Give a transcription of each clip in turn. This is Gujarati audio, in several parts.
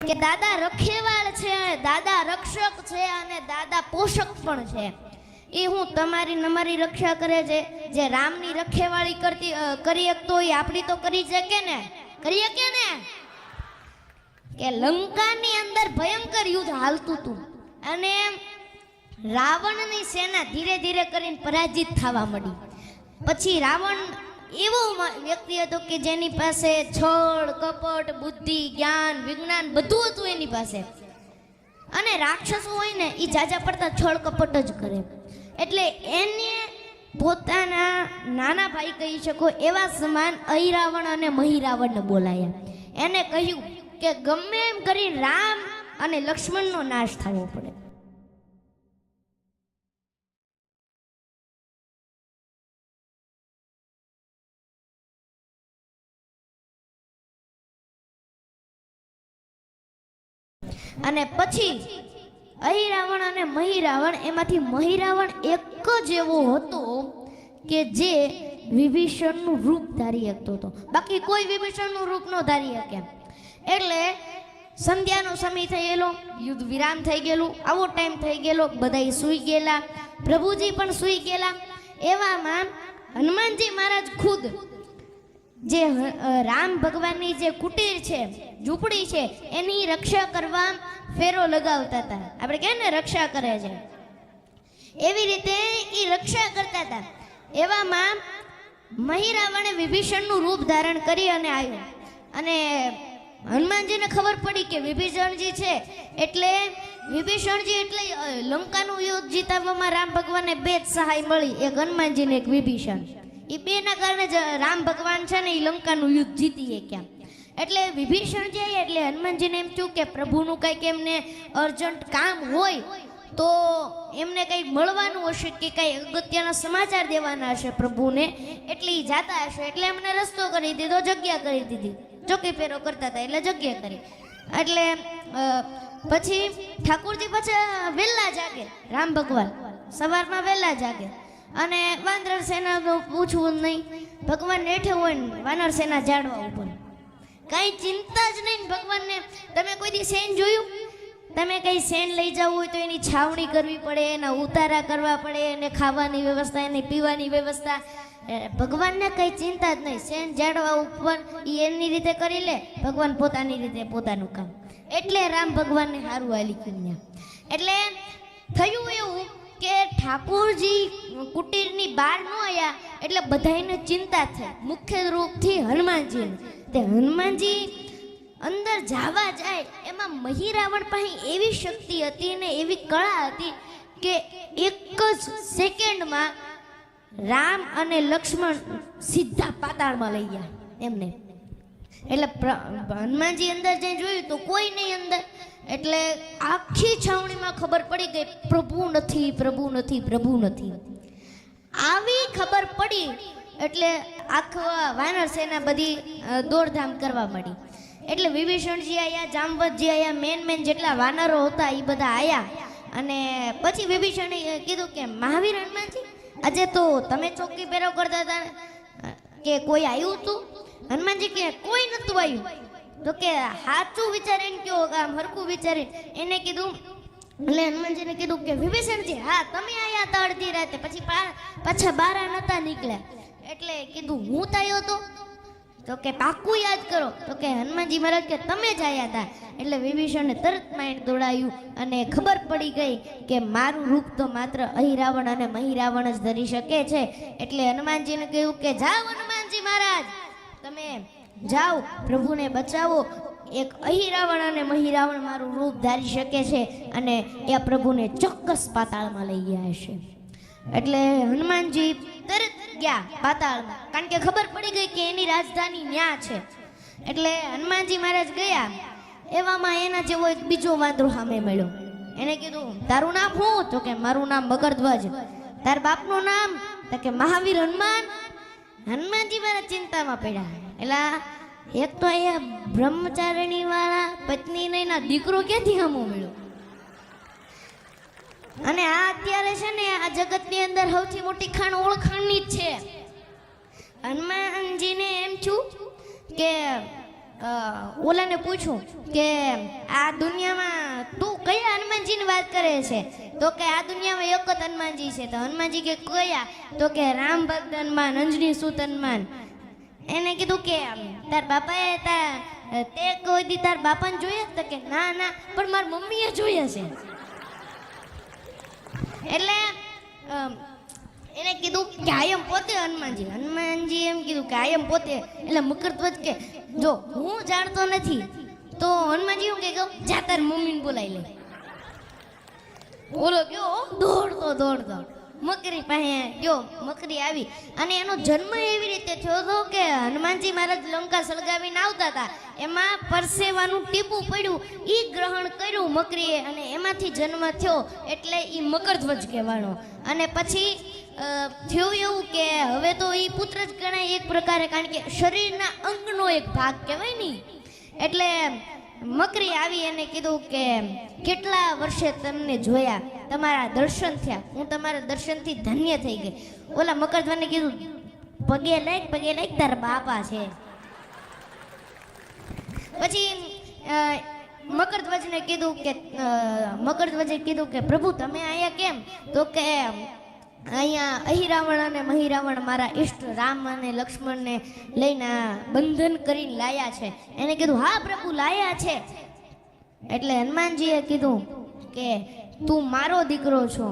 કે દાદા રખેવાળ છે, દાદા રક્ષક છે અને દાદા પોષક પણ છે. એ હું તમારી નમારી રક્ષા કરે છે. જે રામની રખેવાળી કરી શકતો હોય આપણી તો કરી શકે ને, કરી શકે ને. કે લંકાની અંદર ભયંકર યુદ્ધ હાલતું હતું અને રાવણની સેના ધીરે ધીરે કરીને પરાજિત થવા માંડી. પછી રાવણ એવો વ્યક્તિ હતો કે જેની પાસે છળ કપટ બુદ્ધિ જ્ઞાન વિજ્ઞાન બધું હતું એની પાસે. અને રાક્ષસો હોય ને એ જાજા પડતા છળ કપટ જ કરે. એટલે એને પોતાના નાના ભાઈ કહી શકો એવા સમાન અહિરાવણ અને મહિરાવણને બોલાયા. એને કહ્યું કે ગમે એમ કરી રામ અને લક્ષ્મણનો નાશ થવો પડે. અને પછી અહિરાવણ અને મહિરાવણ, એમાંથી મહિરાવણ એક જ એવો હતો કે જે વિભીષણનું રૂપ ધારી શકતો હતો, બાકી કોઈ વિભીષણનું રૂપ ન ધારી શકે. એટલે સંધ્યાનો સમય થયેલો, યુદ્ધ વિરામ થઈ ગયેલું, આવો ટાઈમ થઈ ગયેલો, બધા સૂઈ ગયેલા, પ્રભુજી પણ સૂઈ ગયેલા. એવામાં હનુમાનજી મહારાજ ખુદ જે રામ ભગવાનની જે કુટીર છે, ઝૂંપડી છે, એની રક્ષા કરવા ફેરો લગાવતા હતા. આપણે કહે ને રક્ષા કરે છે, એવી રીતે એ રક્ષા કરતા હતા. એવામાં મહિરાવણે વિભીષણનું રૂપ ધારણ કરી અને આવ્યો. અને હનુમાનજીને ખબર પડી કે વિભીષણજી છે, એટલે વિભીષણજી એટલે લંકાનું યુદ્ધ જીતાવવામાં રામ ભગવાનને બે જ સહાય મળી, એક હનુમાનજી ને એક વિભીષણ. એ બેના કારણે જ રામ ભગવાન છે ને એ લંકાનું યુદ્ધ જીતી ગયા. એટલે વિભીષણ જાય એટલે હનુમાનજીને એમ થયું કે પ્રભુનું કંઈક એમને અર્જન્ટ કામ હોય તો એમને કંઈક મળવાનું હશે કે કંઈ અગત્યના સમાચાર દેવાના હશે પ્રભુને, એટલે એ જાતા હશે. એટલે એમને રસ્તો કરી દીધો, જગ્યા કરી દીધી. ચોકી ફેરો કરતા હતા એટલે જગ્યા કરી. એટલે પછી ઠાકોરજી પાછા વહેલા જાગે, રામ ભગવાન સવારમાં વહેલા જાગે. અને વાનર સેના પૂછવું નહીં, ભગવાન હેઠે હોય ને વાનર સેના જાડવા ઉપર, કઈ ચિંતા જ નહીં ભગવાનને. તમે કોઈ દી સેન જોયું? તમે કઈ સેન લઈ જવું હોય તો એની છાવણી કરવી પડે, એના ઉતારા કરવા પડે, એને ખાવાની વ્યવસ્થા, એની પીવાની વ્યવસ્થા. ભગવાનને કઈ ચિંતા જ નહીં, સેન જાડવા ઉપર એ એની રીતે કરી લે, ભગવાન પોતાની રીતે પોતાનું કામ. એટલે રામ ભગવાનને સારું હાલી ગયું. એટલે થયું એવું કે ઠાકોરજી કુટીરની બહાર ન આવ્યા એટલે બધાને ચિંતા થઈ, મુખ્ય રૂપથી હનુમાનજીને. તે હનુમાનજી અંદર જવા જાય એમાં મહિરાવણ પાસે એવી શક્તિ હતી ને એવી કળા હતી કે એક જ સેકન્ડમાં રામ અને લક્ષ્મણ સીધા પાતાળમાં લઈ ગયા એમને. એટલે હનુમાનજી અંદર જઈ જોયું તો કોઈ નહીં અંદર. એટલે આખી છાવણીમાં ખબર પડી ગઈ પ્રભુ નથી, પ્રભુ નથી, પ્રભુ નથી. આવી ખબર પડી એટલે આખા વાનર સેના બધી દોડધામ કરવા માંડી. એટલે વિભીષણજી આયા, જાંબવતજી આયા, મેન જેટલા વાનરો હતા એ બધા આયા. અને પછી વિભીષણે કીધું કે મહાવીર હનુમાનજી, આજે તો તમે ચોકી પહેરો કરતા હતા કે કોઈ આવ્યું હતું? હનુમાનજી કે કોઈ નતું આવ્યું. તો કે સાચું વિચારીને કયો, આમ હરખું વિચારીને. એને કીધું, એટલે હનુમાનજીને કીધું કે વિભીષણજી હા તમે આયા હતા અડધી રાતે, પછી પાછા બારા નતા નીકળ્યા. એટલે કીધું હું તો આવ્યો હતો? તો કે પાક્કું યાદ કરો. તો કે હનુમાનજી મહારાજ કે તમે જ આવ્યા હતા. એટલે વિભીષણને તરત માઇન્ડ દોડાયું અને ખબર પડી ગઈ કે મારું રૂપ તો માત્ર અહિરાવણ અને મહિરાવણ જ ધરી શકે છે. એટલે હનુમાનજીને કહ્યું કે જાઓ હનુમાનજી મહારાજ, તમે જાઓ, પ્રભુને બચાવો. એક અહિરાવણ અને મહિરાવણ મારું રૂપ ધારી શકે છે અને એ પ્રભુને ચોક્કસ પાતાળમાં લઈ ગયા હશે. એટલે હનુમાનજી તરત ગયા પાતાળમાં, કારણ કે ખબર પડી ગઈ કે એની રાજધાની ન્યા છે. એટલે હનુમાનજી મહારાજ ગયા. એવામાં એના જેવો એક બીજો વાંદરો સામે મળ્યો. એને કીધું તારું નામ શું? તો કે મારું નામ મકરધ્વજ. તાર બાપનું નામ? તો કે મહાવીર હનુમાન. હનુમાનજી મારા ચિંતામાં પડ્યા. એટલે એક તો અહીંયા બ્રહ્મચારિણી વાળા પત્ની ના દીકરો ક્યાંથી હમો મળ્યો? અને આ અત્યારે છે ને આ જગતની અંદર સૌથી મોટી ખાણ ઓળખાણની જ છે. હનુમાનજીને એમ છું કે ઓલાને પૂછ્યું કે આ દુનિયામાં તું કયા હનુમાનજીની વાત કરે છે? તો કે આ દુનિયામાં એક જ હનુમાનજી છે. તો હનુમાનજી કે કયા? તો કે રામ ભક્ત હનુમાન, અંજની સુત હનુમાન. એને કીધું કે તાર બાપાએ તે કોઈ દી તાર બાપાને જોયા? તો કે ના ના, પણ મારી મમ્મીએ જોયા છે. એટલે એને કીધું કે આયમ પોતે હનુમાનજી એમ કીધું કે આયમ પોતે. એટલે મકરધ્વજ કે જો હું જાણતો નથી તો હનુમાનજી હું કે જા તાર મમ્મીને બોલાવી લે. બોલો ગયો દોડતો મકરી પાસે ગયો. મકરી આવી અને એનો જન્મ એવી રીતે થયો હતો કે હનુમાનજી મહારાજ લંકા સળગાવીને આવતા હતા, એમાં પરસેવાનું ટીપું પડ્યું, એ ગ્રહણ કર્યું મકરીએ અને એમાંથી જન્મ થયો, એટલે એ મકરધ્વજ કહેવાનો. અને પછી થયું એવું કે હવે તો એ પુત્ર જ ગણાય એક પ્રકારે, કારણ કે શરીરના અંગનો એક ભાગ કહેવાય ને. એટલે મકરી આવી એને કીધું કે કેટલા વર્ષે તમને જોયા, તમારા દર્શન થયા, હું તમારા દર્શનથી ધન્ય થઈ ગઈ. ઓલા મકરધ્વજને કીધું પગે લાગ તારા બાપા છે. પછી મકરધ્વજે કીધું કે પ્રભુ તમે અહીંયા કેમ? તો કે અહીંયા અહિરાવણ અને મહિરાવણ મારા ઈષ્ટ રામ અને લક્ષ્મણને લઈને બંધન કરીને લાયા છે. એને કીધું હા પ્રભુ લાયા છે. એટલે હનુમાનજીએ કીધું કે તું મારો દીકરો છો,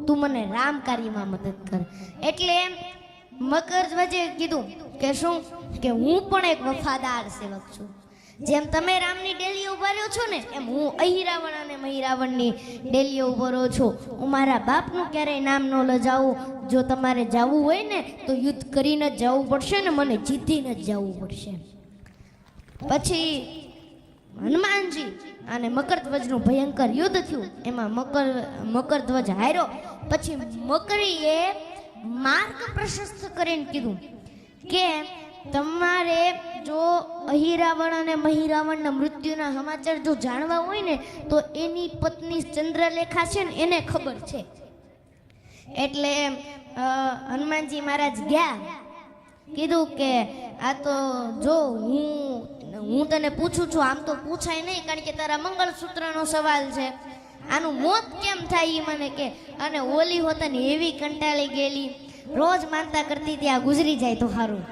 તું મને રામ કાર્યમાં મદદ કર. એટલે મકરધ્વજે કીધું કે શું કે હું પણ એક વફાદાર સેવક છું. જેમ તમે રામની ડેલીએ ઉભા રહ્યો છો ને, એમ હું અહિરાવણ અને મહિરાવણની ડેલીએ ઉભો રહ્યો છું. હું મારા બાપનું ક્યારેય નામ ન લજાવું. જો તમારે જવું હોય ને તો યુદ્ધ કરીને જ જવું પડશે ને મને જીતીને જ જવું પડશે. પછી હનુમાનજી અને મકરધ્વજનું ભયંકર યુદ્ધ થયું. એમાં મકરધ્વજ હાર્યો. પછી મકરીએ માર્ગ પ્રશસ્ત કરીને કીધું કે તમારે જો અહિરાવણ અને મહિરાવણના મૃત્યુના સમાચાર જો જાણવા હોય ને તો એની પત્ની ચંદ્રલેખા છે ને એને ખબર છે. એટલે હનુમાનજી મહારાજ ગયા, કીધું કે આ તો જો હું તને પૂછું છું, આમ તો પૂછાય નહીં કારણ કે તારા મંગળસૂત્રનો સવાલ છે, આનું મોત કેમ થાય એ મને કે. અને ઓલી હોતાની એવી કંટાળી ગયેલી, રોજ માનતા કરતી ત્યાં ગુજરી જાય તો સારું.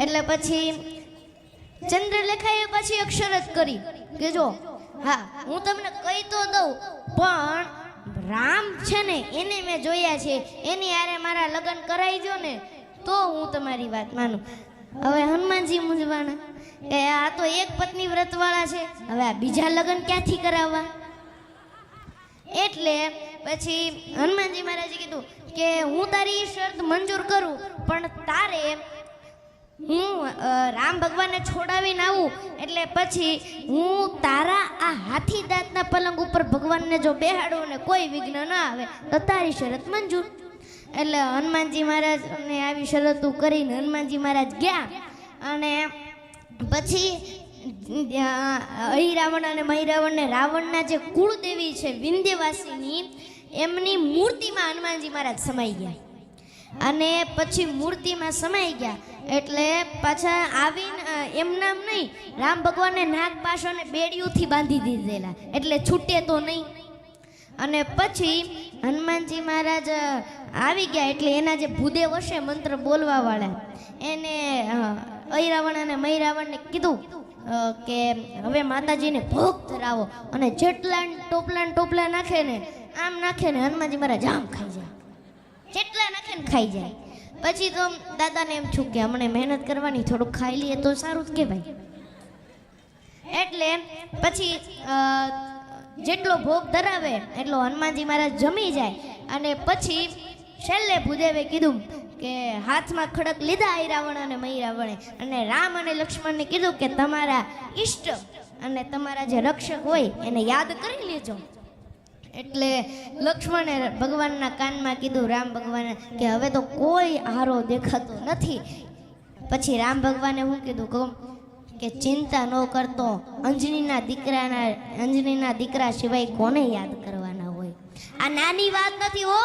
એટલે પછી ચંદ્રલેખાએ પછી અક્ષરત કરી કે જો હા હું તમને કહી તો દઉં, પણ રામ છે ને એને મેં જોયા છે, એની હારે મારા લગ્ન કરાવી દો ને તો હું તમારી વાત માનું. હવે હનુમાનજી મૂંઝવાના કે આ તો એક પત્ની વ્રતવાળા છે, હવે આ બીજા લગ્ન ક્યાંથી કરાવવા? એટલે પછી હનુમાનજી મહારાજે કીધું કે હું તારી શરત મંજૂર કરું, પણ તારે હું રામ ભગવાનને છોડાવીને આવું એટલે પછી હું તારા આ હાથી દાંતના પલંગ ઉપર ભગવાનને જો બેહાડું ને કોઈ વિઘ્ન ના આવે તો તારી શરત મંજૂર. એટલે હનુમાનજી મહારાજને આવી શરતો કરીને હનુમાનજી મહારાજ ગયા. અને પછી અહિરાવણ અને મહિરાવણને રાવણના જે કુળદેવી છે વિંધ્યવાસીની, એમની મૂર્તિમાં હનુમાનજી મહારાજ સમાઈ ગયા. અને પછી મૂર્તિમાં સમાઈ ગયા એટલે પાછા આવીને એમ નામ નહીં, રામ ભગવાનને નાગ પાશોને બેડીઓથી બાંધી દીધેલા એટલે છૂટે તો નહીં. અને પછી હનુમાનજી મહારાજ આવી ગયા એટલે એના જે ભૂદેવ હશે મંત્ર બોલવા વાળા, એને અહિરાવણ અને મહિરાવણને કીધું કે હવે માતાજીને ભોગ ધરાવો. અને જેટલા ટોપલા નાખે ને આમ નાખે ને હનુમાનજી મહારાજ આમ ખાઈ જાય, જેટલા નાખે ને ખાઈ જાય. પછી તો દાદાને એમ છું કે હમણે મહેનત કરવાની, થોડુંક ખાઈ લઈએ તો સારું જ કહેવાય. એટલે પછી જેટલો ભોગ ધરાવે એટલો હનુમાનજી મહારાજ જમી જાય. અને પછી છેલ્લે ભૂદેવે કીધું કે હાથમાં ખડક લીધા અહિરાવણ અને મહિરાવણે, અને રામ અને લક્ષ્મણને કીધું કે તમારા ઈષ્ટ અને તમારા જે રક્ષક હોય એને યાદ કરી લેજો. એટલે લક્ષ્મણે ભગવાનના કાનમાં કીધું રામ ભગવાને કે હવે તો કોઈ હારો દેખાતો નથી. પછી રામ ભગવાને હું કીધું કહું કે ચિંતા ન કરતો, અંજનીના દીકરા સિવાય કોને યાદ કરવાના હોય? આ નાની વાત નથી હો.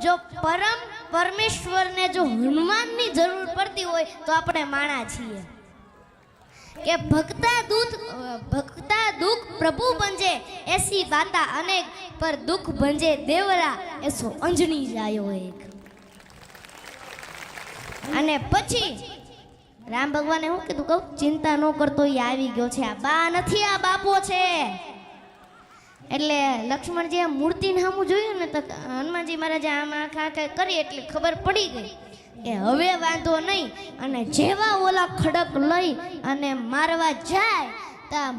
જો પરમ પરમેશ્વરને જો હનુમાનની જરૂર પડતી હોય તો આપણે માણા છીએ કે ભક્તા દુઃખ પ્રભુ બંજે એસી બાતા અનેક પર દુઃખ બંજે દેવરા એસો અંજની જાયો એક. અને પછી રામ ભગવાને શું કીધું કહું, ચિંતા ન કરતો એ આવી ગયો છે, આ બા નથી આ બાપો છે. એટલે લક્ષ્મણજી આ મૂર્તિને સામું જોયું ને તો હનુમાનજી મહારાજે આમાં આખા કરી એટલે ખબર પડી ગઈ કે હવે વાંધો નહીં. અને જેવા ઓલા ખડક લઈ અને મારવા જાય તા